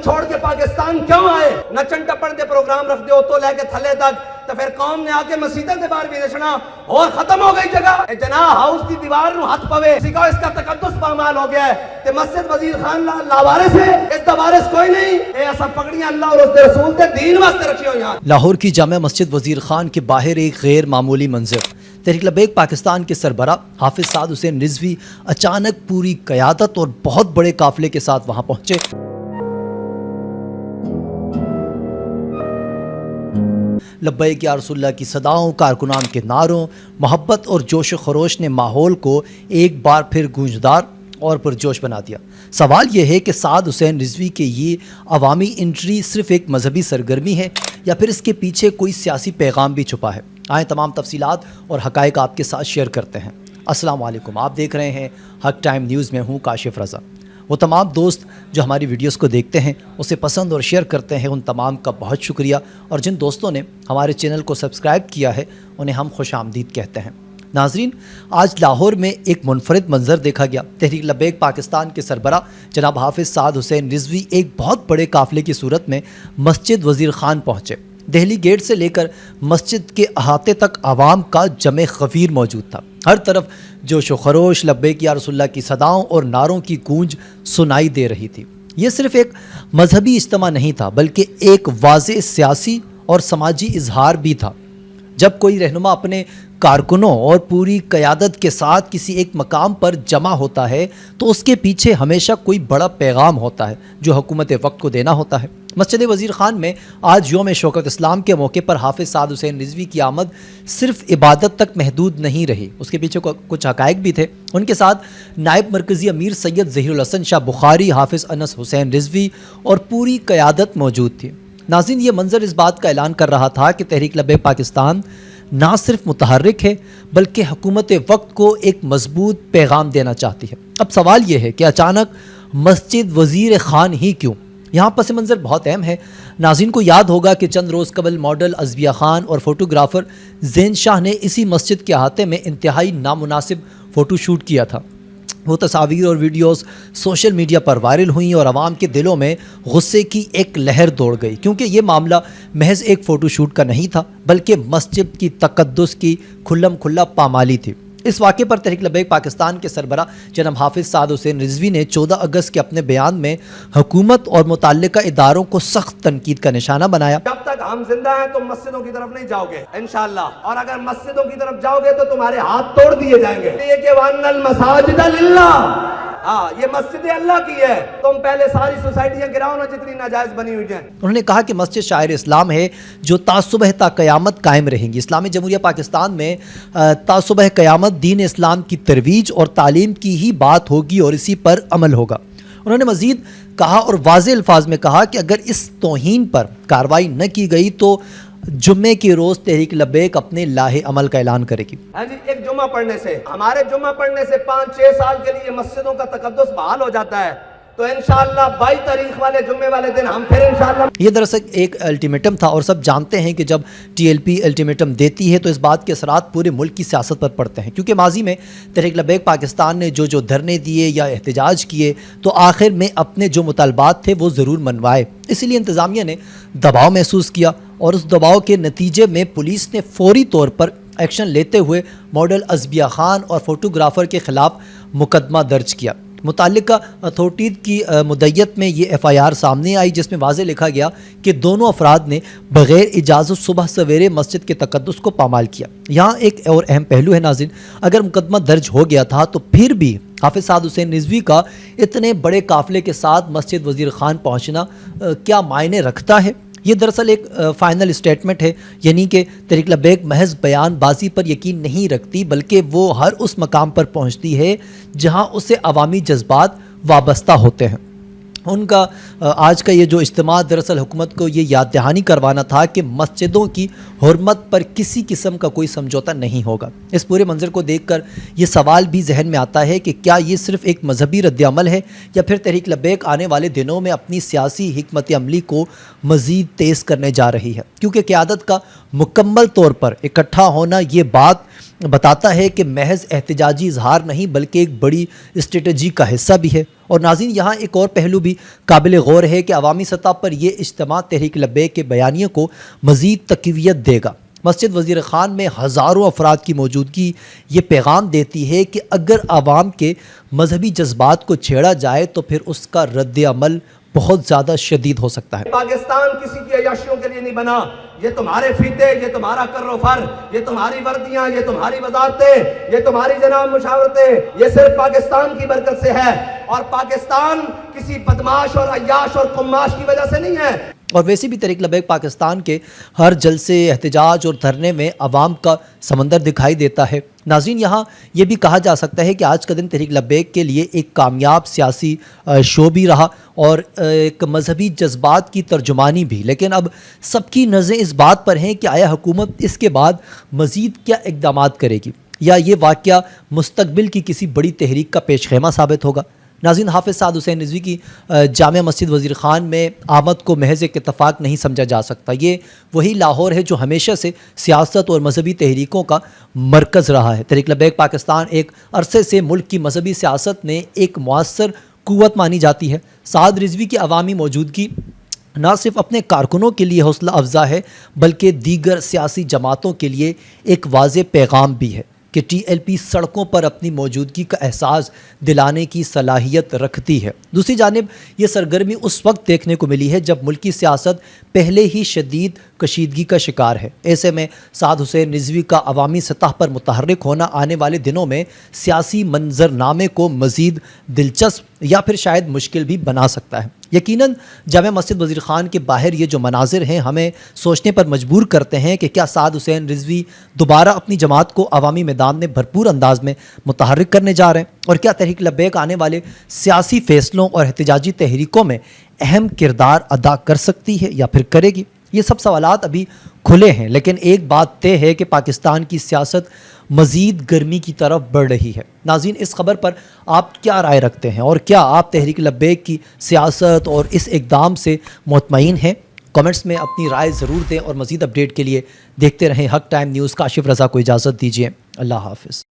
چھوڑ کے پاکستان کیوں آئے؟ نچن ٹپن دے پروگرام رکھ دے تو لے کے تھلے تک، تو پھر قوم نے آ کے مسجدوں دے باہر بھی دسنا اور ختم ہو گئی جگہ۔ جناح ہاؤس دی دیوار نو ہاتھ پوے سی کو اس کا تقدس پامال ہو گیا ہے، تے مسجد وزیر خان لاوارث ہے، اس دا وارث کوئی نہیں۔ اے اسا پگڑیاں اللہ اور اس دے رسول تے دین واسطے رکھی ہوئی ہیں۔ لاہور کی جامع مسجد وزیر خان کے باہر ایک غیر معمولی منظر۔ تحریک لبیک پاکستان کے سربراہ حافظ سعد حسین رضوی اچانک پوری قیادت اور بہت بڑے قافلے کے ساتھ وہاں پہنچے۔ لبیک یا رسول اللہ کی صداؤں، کارکنان کے نعروں، محبت اور جوش و خروش نے ماحول کو ایک بار پھر گونجدار اور پرجوش بنا دیا۔ سوال یہ ہے کہ سعد حسین رضوی کے یہ عوامی انٹری صرف ایک مذہبی سرگرمی ہے یا پھر اس کے پیچھے کوئی سیاسی پیغام بھی چھپا ہے؟ آئیں تمام تفصیلات اور حقائق آپ کے ساتھ شیئر کرتے ہیں۔ السلام علیکم، آپ دیکھ رہے ہیں حق ٹائم نیوز، میں ہوں کاشف رضا۔ وہ تمام دوست جو ہماری ویڈیوز کو دیکھتے ہیں، اسے پسند اور شیئر کرتے ہیں، ان تمام کا بہت شکریہ، اور جن دوستوں نے ہمارے چینل کو سبسکرائب کیا ہے انہیں ہم خوش آمدید کہتے ہیں۔ ناظرین، آج لاہور میں ایک منفرد منظر دیکھا گیا۔ تحریک لبیک پاکستان کے سربراہ جناب حافظ سعد حسین رضوی ایک بہت بڑے قافلے کی صورت میں مسجد وزیر خان پہنچے۔ دہلی گیٹ سے لے کر مسجد کے احاطے تک عوام کا جمع غفیر موجود تھا۔ ہر طرف جوش و خروش، لبیک یا رسول اللہ کی صداؤں اور نعروں کی گونج سنائی دے رہی تھی۔ یہ صرف ایک مذہبی اجتماع نہیں تھا، بلکہ ایک واضح سیاسی اور سماجی اظہار بھی تھا۔ جب کوئی رہنما اپنے کارکنوں اور پوری قیادت کے ساتھ کسی ایک مقام پر جمع ہوتا ہے تو اس کے پیچھے ہمیشہ کوئی بڑا پیغام ہوتا ہے جو حکومت وقت کو دینا ہوتا ہے۔ مسجد وزیر خان میں آج یوم شوکت اسلام کے موقع پر حافظ سعد حسین رضوی کی آمد صرف عبادت تک محدود نہیں رہی، اس کے پیچھے کچھ حقائق بھی تھے۔ ان کے ساتھ نائب مرکزی امیر سید ظہیر الحسن شاہ بخاری، حافظ انس حسین رضوی اور پوری قیادت موجود تھی۔ ناظرین، یہ منظر اس بات کا اعلان کر رہا تھا کہ تحریک لبیک پاکستان نہ صرف متحرک ہے بلکہ حکومت وقت کو ایک مضبوط پیغام دینا چاہتی ہے۔ اب سوال یہ ہے کہ اچانک مسجد وزیر خان ہی کیوں؟ یہاں پس منظر بہت اہم ہے۔ ناظرین کو یاد ہوگا کہ چند روز قبل ماڈل ازبیہ خان اور فوٹوگرافر زین شاہ نے اسی مسجد کے احاطے میں انتہائی نامناسب فوٹو شوٹ کیا تھا۔ وہ تصاویر اور ویڈیوز سوشل میڈیا پر وائرل ہوئیں اور عوام کے دلوں میں غصے کی ایک لہر دوڑ گئی، کیونکہ یہ معاملہ محض ایک فوٹو شوٹ کا نہیں تھا بلکہ مسجد کی تقدس کی کھلم کھلا پامالی تھی۔ اس واقعے پر تحریک لبیک پاکستان کے سربراہ جناب حافظ سعد حسین رضوی نے 14 اگست کے اپنے بیان میں حکومت اور متعلقہ اداروں کو سخت تنقید کا نشانہ بنایا۔ جب تک ہم زندہ ہیں تم مسجدوں کی طرف نہیں جاؤ گے انشاءاللہ، اور اگر مسجدوں کی طرف جاؤ گے تو تمہارے ہاتھ توڑ دیے جائیں گے۔ یہ کہ وَأَنَّ الْمَسَاجِدَ لِلَّهِ، یہ مسجد اللہ کی ہے، تم پہلے ساری سوسائٹیاں گراؤ نا جتنی ناجائز بنی ہوئی ہیں۔ انہوں نے کہا کہ مسجد شاعر اسلام ہے جو تعصبہ تا قیامت قائم رہیں گی۔ اسلامی جمہوریہ پاکستان میں تعصبہ قیامت دین اسلام کی ترویج اور تعلیم کی ہی بات ہوگی اور اسی پر عمل ہوگا۔ انہوں نے مزید کہا اور واضح الفاظ میں کہا کہ اگر اس توہین پر کارروائی نہ کی گئی تو جمعے کے روز تحریک لبیک اپنے لاہے عمل کا اعلان کرے گی۔ ہاں جی، ایک جمعہ پڑھنے سے، ہمارے جمعہ پڑھنے سے 5-6 سال کے لیے مسجدوں کا تقدس بحال ہو جاتا ہے، تو انشاءاللہ 22 تاریخ والے جمعے والے دن ہم پھر انشاءاللہ۔ یہ دراصل ایک الٹیمیٹم تھا، اور سب جانتے ہیں کہ جب ٹی ایل پی الٹیمیٹم دیتی ہے تو اس بات کے اثرات پورے ملک کی سیاست پر پڑتے ہیں، کیونکہ ماضی میں تحریک لبیک پاکستان نے جو دھرنے دیے یا احتجاج کیے تو آخر میں اپنے جو مطالبات تھے وہ ضرور منوائے۔ اسی لیے انتظامیہ نے دباؤ محسوس کیا اور اس دباؤ کے نتیجے میں پولیس نے فوری طور پر ایکشن لیتے ہوئے ماڈل ازبیہ خان اور فوٹوگرافر کے خلاف مقدمہ درج کیا۔ متعلقہ اتھارٹیز کی مدعیت میں یہ ایف آئی آر سامنے آئی، جس میں واضح لکھا گیا کہ دونوں افراد نے بغیر اجازت صبح سویرے مسجد کے تقدس کو پامال کیا۔ یہاں ایک اور اہم پہلو ہے ناظرین، اگر مقدمہ درج ہو گیا تھا تو پھر بھی حافظ سعد حسین رضوی کا اتنے بڑے قافلے کے ساتھ مسجد وزیر خان پہنچنا کیا معنی رکھتا ہے؟ یہ دراصل ایک فائنل اسٹیٹمنٹ ہے، یعنی کہ تحریک لبیک محض بیان بازی پر یقین نہیں رکھتی بلکہ وہ ہر اس مقام پر پہنچتی ہے جہاں اسے عوامی جذبات وابستہ ہوتے ہیں۔ ان کا آج کا یہ جو اجتماع دراصل حکومت کو یہ یاد دہانی کروانا تھا کہ مسجدوں کی حرمت پر کسی قسم کا کوئی سمجھوتا نہیں ہوگا۔ اس پورے منظر کو دیکھ کر یہ سوال بھی ذہن میں آتا ہے کہ کیا یہ صرف ایک مذہبی رد عمل ہے یا پھر تحریک لبیک آنے والے دنوں میں اپنی سیاسی حکمت عملی کو مزید تیز کرنے جا رہی ہے، کیونکہ قیادت کا مکمل طور پر اکٹھا ہونا یہ بات بتاتا ہے کہ محض احتجاجی اظہار نہیں بلکہ ایک بڑی اسٹریٹجی کا حصہ بھی ہے، اور ناظرین یہاں ایک اور پہلو بھی قابل غور ہے کہ عوامی سطح پر یہ اجتماع تحریک لبیک کے بیانیے کو مزید تقویت دے گا۔ مسجد وزیر خان میں ہزاروں افراد کی موجودگی یہ پیغام دیتی ہے کہ اگر عوام کے مذہبی جذبات کو چھیڑا جائے تو پھر اس کا رد عمل بہت زیادہ شدید ہو سکتا ہے۔ پاکستان کسی کی عیاشیوں کے لیے نہیں بنا، یہ تمہارے فیتے، یہ تمہارا کر و فر، یہ تمہاری وردیاں، یہ تمہاری وزارتیں، یہ تمہاری جناب مشاورتیں، یہ صرف پاکستان کی برکت سے ہے، اور پاکستان کسی بدماش اور عیاش اور قماش کی وجہ سے نہیں ہے۔ اور ویسے بھی تحریک لبیک پاکستان کے ہر جلسے، احتجاج اور دھرنے میں عوام کا سمندر دکھائی دیتا ہے۔ ناظرین یہاں یہ بھی کہا جا سکتا ہے کہ آج کا دن تحریک لبیک کے لیے ایک کامیاب سیاسی شو بھی رہا اور ایک مذہبی جذبات کی ترجمانی بھی، لیکن اب سب کی نظریں اس بات پر ہیں کہ آیا حکومت اس کے بعد مزید کیا اقدامات کرے گی، یا یہ واقعہ مستقبل کی کسی بڑی تحریک کا پیش خیمہ ثابت ہوگا۔ ناظرین حافظ سعد حسین رضوی کی جامع مسجد وزیر خان میں آمد کو محض ایک اتفاق نہیں سمجھا جا سکتا۔ یہ وہی لاہور ہے جو ہمیشہ سے سیاست اور مذہبی تحریکوں کا مرکز رہا ہے۔ تحریک لبیک پاکستان ایک عرصے سے ملک کی مذہبی سیاست میں ایک مؤثر قوت مانی جاتی ہے۔ سعد رضوی کی عوامی موجودگی نہ صرف اپنے کارکنوں کے لیے حوصلہ افزا ہے بلکہ دیگر سیاسی جماعتوں کے لیے ایک واضح پیغام بھی ہے کہ ٹی ایل پی سڑکوں پر اپنی موجودگی کا احساس دلانے کی صلاحیت رکھتی ہے۔ دوسری جانب یہ سرگرمی اس وقت دیکھنے کو ملی ہے جب ملکی سیاست پہلے ہی شدید کشیدگی کا شکار ہے۔ ایسے میں سعد حسین رضوی کا عوامی سطح پر متحرک ہونا آنے والے دنوں میں سیاسی منظرنامے کو مزید دلچسپ یا پھر شاید مشکل بھی بنا سکتا ہے۔ یقیناً جامع مسجد وزیر خان کے باہر یہ جو مناظر ہیں ہمیں سوچنے پر مجبور کرتے ہیں کہ کیا سعد حسین رضوی دوبارہ اپنی جماعت کو عوامی میدان میں بھرپور انداز میں متحرک کرنے جا رہے ہیں، اور کیا تحریک لبیک آنے والے سیاسی فیصلوں اور احتجاجی تحریکوں میں اہم کردار ادا کر سکتی ہے یا پھر کرے گی۔ یہ سب سوالات ابھی کھلے ہیں، لیکن ایک بات طے ہے کہ پاکستان کی سیاست مزید گرمی کی طرف بڑھ رہی ہے۔ ناظرین اس خبر پر آپ کیا رائے رکھتے ہیں، اور کیا آپ تحریک لبیک کی سیاست اور اس اقدام سے مطمئن ہیں؟ کمنٹس میں اپنی رائے ضرور دیں، اور مزید اپڈیٹ کے لیے دیکھتے رہیں حق ٹائم نیوز۔ کاشف رضا کو اجازت دیجیے، اللہ حافظ۔